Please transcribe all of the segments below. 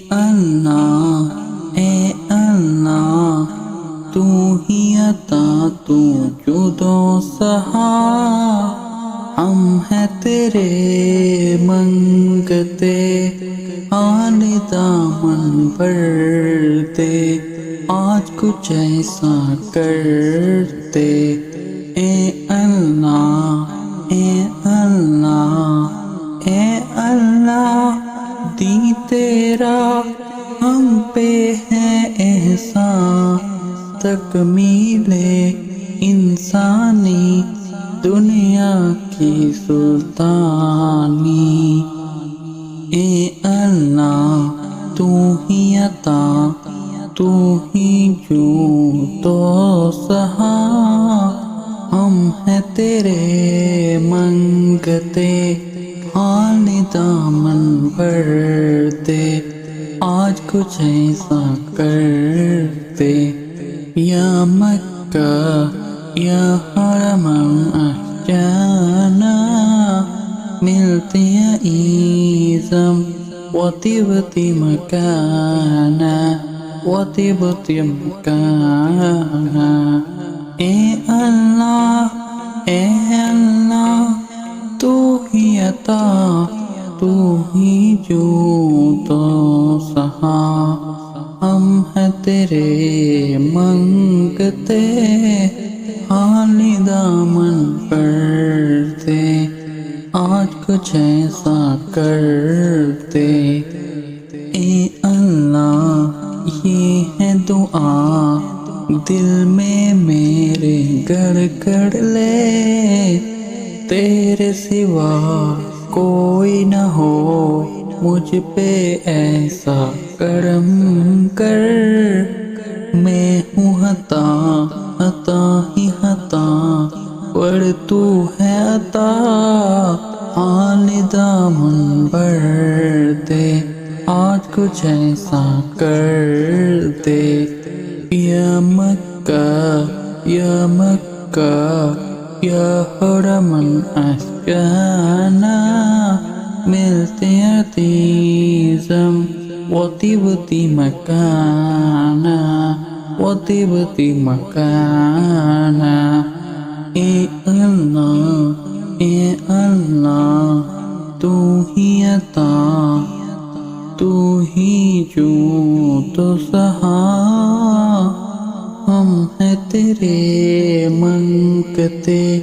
اللہ اے اللہ تو ہی عطا تو جود و سہا، ہم ہیں تیرے منگتے حال دامن بھرتے، آج کچھ ایسا کرتے۔ اے اللہ اے اللہ اے اللہ دی تیرا ہم پہ ہے احسان، تکمیل انسانی دنیا کی سلطانی۔ اے اللہ تو ہی عطا تو ہی جود و سہا، ہم ہیں تیرے منگتے حال دامن بھرتے، آج کچھ ایسا کرتے۔ یا مکہ یا حرم احجانا، ملتے ہیں ایزم و طبت مکانا و طبت مکانا۔ اے اللہ اے اللہ تو ہی عطا تو ہی جود و سہا، ہم ہیں تیرے منگتے حال دامن بھرتے، آج کچھ ایسا کرتے۔ اے اللہ یہ ہے دعا دل میں میرے گڑ گڑ لے، تیرے سوا کوئی نہ ہو مجھ پہ ایسا کرم کر، میں ہوں عطا ہی عطا پر تو ہے عطا، حال دامن بھرتے، آج کچھ ایسا کرتے۔ یا مکہ یا مکہ یا حرم احجانا، ملتے عزیزم و طبت مکانا و طبت مکانا۔ اے اللہ تو ہی عطا تو ہی جود و سہا، ہم ہیں تیرے منگتے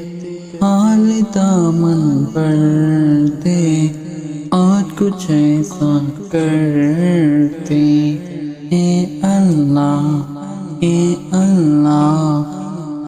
حال دامن بھرتے، آج کچھ ایسا کرتے۔ اے اللہ اے اللہ